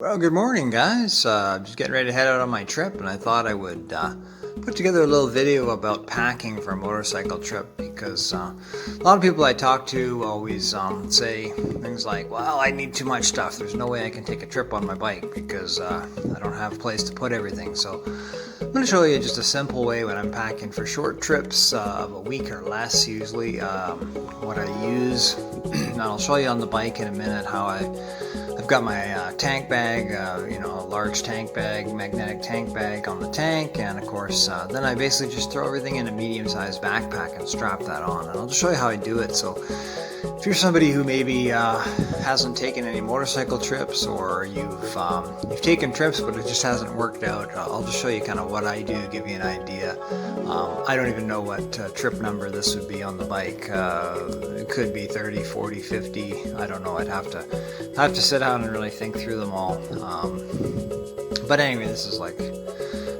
Well, good morning, guys. Just getting ready to head out on my trip, and I thought I would put together a little video about packing for a motorcycle trip because a lot of people I talk to always say things like, well, I need too much stuff. There's no way I can take a trip on my bike because I don't have a place to put everything. So I'm going to show you just a simple way when I'm packing for short trips of a week or less, usually, what I use. And I'll show you on the bike in a minute how I've got my tank bag, a large tank bag, magnetic tank bag on the tank, and of course, then I basically just throw everything in a medium-sized backpack and strap that on. And I'll just show you how I do it. So if you're somebody who maybe hasn't taken any motorcycle trips, or you've taken trips but it just hasn't worked out, I'll just show you kind of what I do, give you an idea. I don't even know what trip number this would be on the bike. It could be 30, 40, 50. I don't know. I'd have to sit down and really think through them all. But anyway, this is like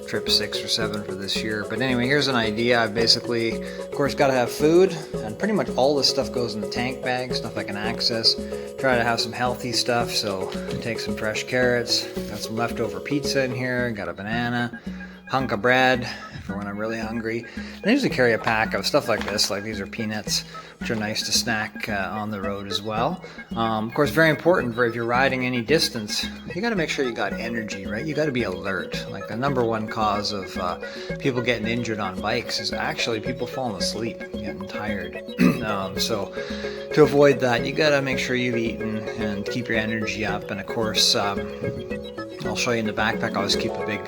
trip 6 or 7 for this year. But anyway, here's an idea. I've basically, of course, got to have food, and pretty much all this stuff goes in the tank bag, stuff I can access. Try to have some healthy stuff, so take some fresh carrots, got some leftover pizza in here, got a banana, hunk of bread for when I'm really hungry. And I usually carry a pack of stuff like this, like these are peanuts, which are nice to snack on the road as well. Of course, very important for if you're riding any distance, you got to make sure you got energy, right? You got to be alert. Like the number one cause of people getting injured on bikes is actually people falling asleep, getting tired. So to avoid that, you got to make sure you've eaten and keep your energy up. And of course, I'll show you in the backpack, I always keep a big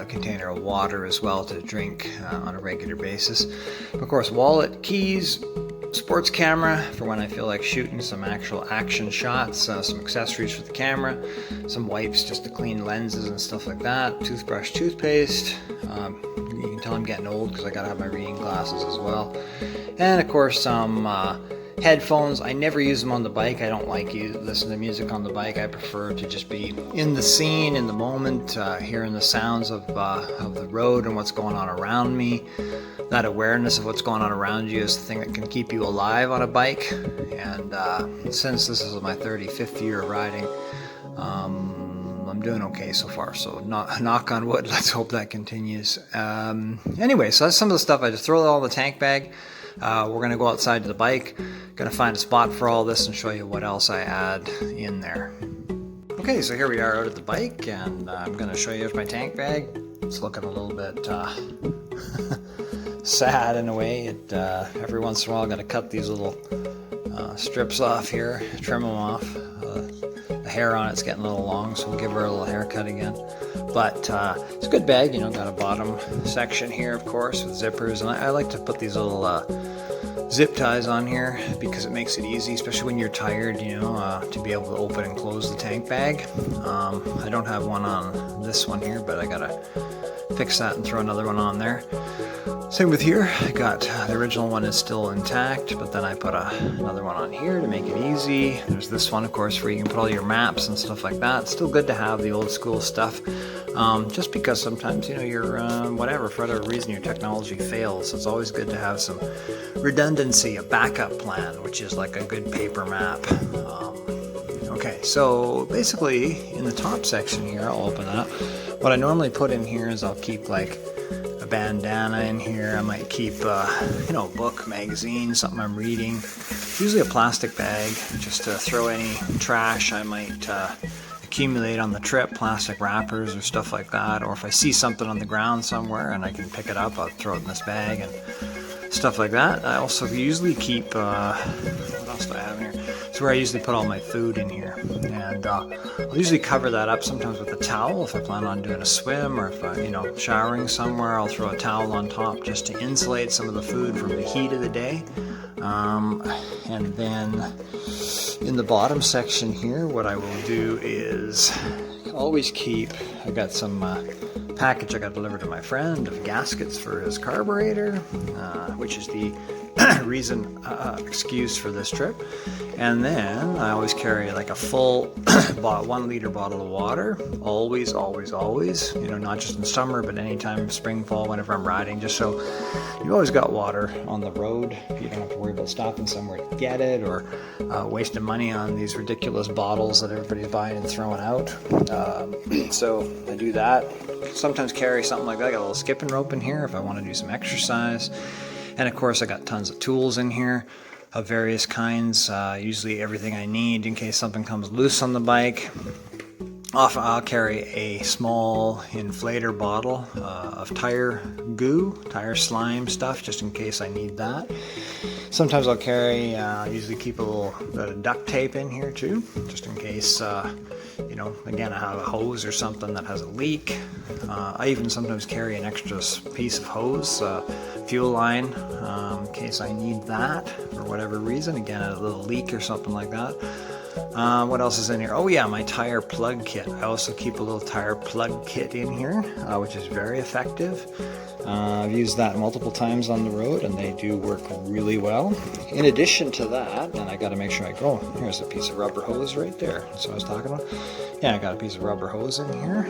container of water as well to drink on a regular basis. Of course, wallet, keys, sports camera for when I feel like shooting some actual action shots, some accessories for the camera, some wipes just to clean lenses and stuff like that, toothbrush, toothpaste. You can tell I'm getting old because I gotta have my reading glasses as well. And of course some headphones. I never use them on the bike. I don't like listen to music on the bike. I prefer to just be in the scene, in the moment, hearing the sounds of the road and what's going on around me. That awareness of what's going on around you is the thing that can keep you alive on a bike. And since this is my 35th year of riding, I'm doing okay so far. So knock on wood. Let's hope that continues. Anyway, so that's some of the stuff. I just throw it all in the tank bag. We're going to go outside to the bike, going to find a spot for all this and show you what else I add in there. Okay, so here we are out at the bike, and I'm going to show you my tank bag. It's looking a little bit sad in a way. Every once in a while I've got to cut these little strips off here, trim them off. The hair on it's getting a little long, so we'll give her a little haircut again. But it's a good bag, got a bottom section here, of course, with zippers. And I like to put these little zip ties on here because it makes it easy, especially when you're tired, to be able to open and close the tank bag. I don't have one on this one here, but I gotta fix that and throw another one on there. Same with here. I got the original one is still intact, but then I put another one on here to make it easy. There's this one, of course, where you can put all your maps and stuff like that. It's still good to have the old school stuff, just because sometimes, you're, whatever, for whatever reason, your technology fails. It's always good to have some redundancy, a backup plan, which is like a good paper map. Okay, so basically in the top section here, I'll open that up. What I normally put in here is I'll keep like a bandana in here. I might keep, a book, magazine, something I'm reading. Usually a plastic bag just to throw any trash I might accumulate on the trip, plastic wrappers or stuff like that. Or if I see something on the ground somewhere and I can pick it up, I'll throw it in this bag and stuff like that. I also usually keep, what else do I have in here? It's where I usually put all my food in here. And I'll usually cover that up sometimes with a towel if I plan on doing a swim, or if I'm, showering somewhere, I'll throw a towel on top just to insulate some of the food from the heat of the day. And then in the bottom section here, what I will do is always I got some package I got delivered to my friend of gaskets for his carburetor, which is the excuse for this trip. And then I always carry like a full 1 liter bottle of water, always, you know, not just in summer, but anytime, spring, fall, whenever I'm riding, just so you've always got water on the road. You don't have to worry about stopping somewhere to get it, or wasting money on these ridiculous bottles that everybody's buying and throwing out. So I do that. Sometimes carry something like that. I got a little skipping rope in here if I want to do some exercise. And of course I got tons of tools in here of various kinds, usually everything I need in case something comes loose on the bike. Often I'll carry a small inflator bottle of tire goo, tire slime stuff, just in case I need that. Sometimes I'll carry, usually keep a little bit of duct tape in here too, just in case, you know, again, I have a hose or something that has a leak. I even sometimes carry an extra piece of hose, fuel line, in case I need that for whatever reason. Again, a little leak or something like that. What else is in here? Oh yeah, my tire plug kit. I also keep a little tire plug kit in here, which is very effective. I've used that multiple times on the road, and they do work really well. In addition to that, and I got to make sure here's a piece of rubber hose right there. That's what I was talking about. Yeah, I got a piece of rubber hose in here,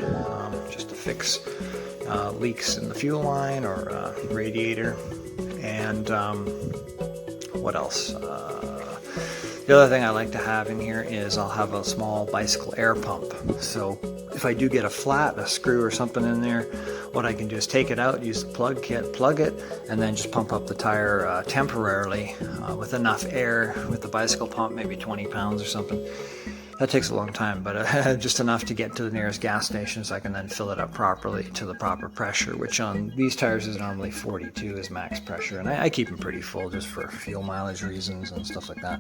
just to fix leaks in the fuel line or radiator. And what else? The other thing I like to have in here is I'll have a small bicycle air pump. So if I do get a screw or something in there, what I can do is take it out, use the plug kit, plug it, and then just pump up the tire temporarily with enough air with the bicycle pump, maybe 20 pounds or something. That takes a long time, but just enough to get to the nearest gas station so I can then fill it up properly to the proper pressure, which on these tires is normally 42 is max pressure. And I keep them pretty full just for fuel mileage reasons and stuff like that.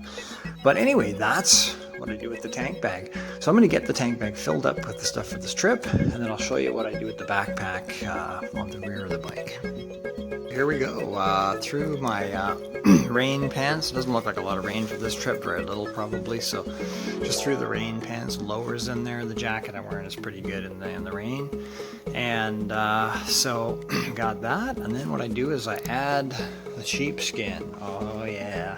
But anyway, that's what I do with the tank bag. So I'm going to get the tank bag filled up with the stuff for this trip, and then I'll show you what I do with the backpack on the rear of the bike. Here we go, through my rain pants. It doesn't look like a lot of rain for this trip, very little probably, so just through the rain pants, lowers in there. The jacket I'm wearing is pretty good in the rain. And so got that, and then what I do is I add the sheepskin. Oh yeah,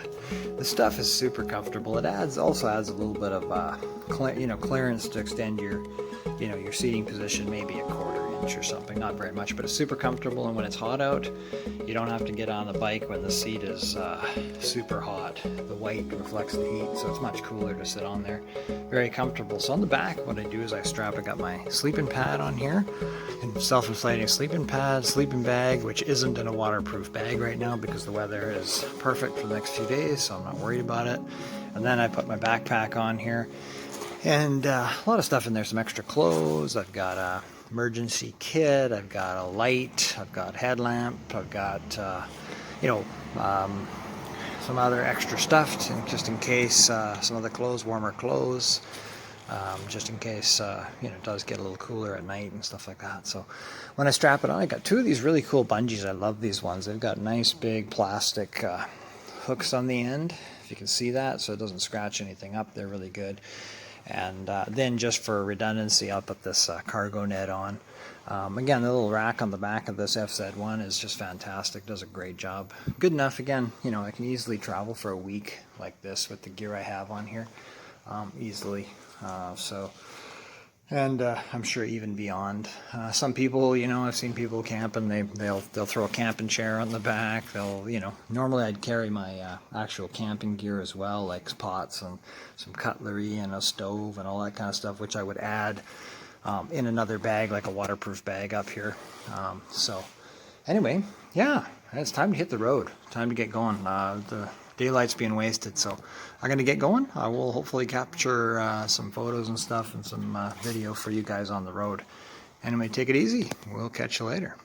this stuff is super comfortable. It also adds a little bit of clearance to extend your seating position, maybe a quarter inch or something, not very much, but it's super comfortable. And when it's hot out, you don't have to get on the bike when the seat is super hot. The white reflects the heat, so it's much cooler to sit on there. Very comfortable. So on the back, what I do is I got my sleeping pad on here, and self-inflating sleeping pad, sleeping bag, which isn't in a waterproof bag right now because the weather is perfect for the next few days, so I'm not worried about it. And then I put my backpack on here, and a lot of stuff in there, some extra clothes. I've got a emergency kit, I've got a light, I've got headlamp, I've got some other extra stuff just in case, some other clothes, warmer clothes, just in case it does get a little cooler at night and stuff like that. So when I strap it on, I got two of these really cool bungees. I love these ones. They've got nice big plastic hooks on the end, if you can see that, so it doesn't scratch anything up. They're really good. And then just for redundancy, I'll put this cargo net on. Again, the little rack on the back of this FZ1 is just fantastic, does a great job. Good enough, again, I can easily travel for a week like this with the gear I have on here, easily. And I'm sure even beyond. Some people, I've seen people camping, they'll throw a camping chair on the back. Normally I'd carry my actual camping gear as well, like pots and some cutlery and a stove and all that kind of stuff, which I would add in another bag, like a waterproof bag up here. So anyway, yeah, it's time to hit the road. Time to get going. The daylight's being wasted, so I'm going to get going. I will hopefully capture some photos and stuff and some video for you guys on the road. Anyway, take it easy. We'll catch you later.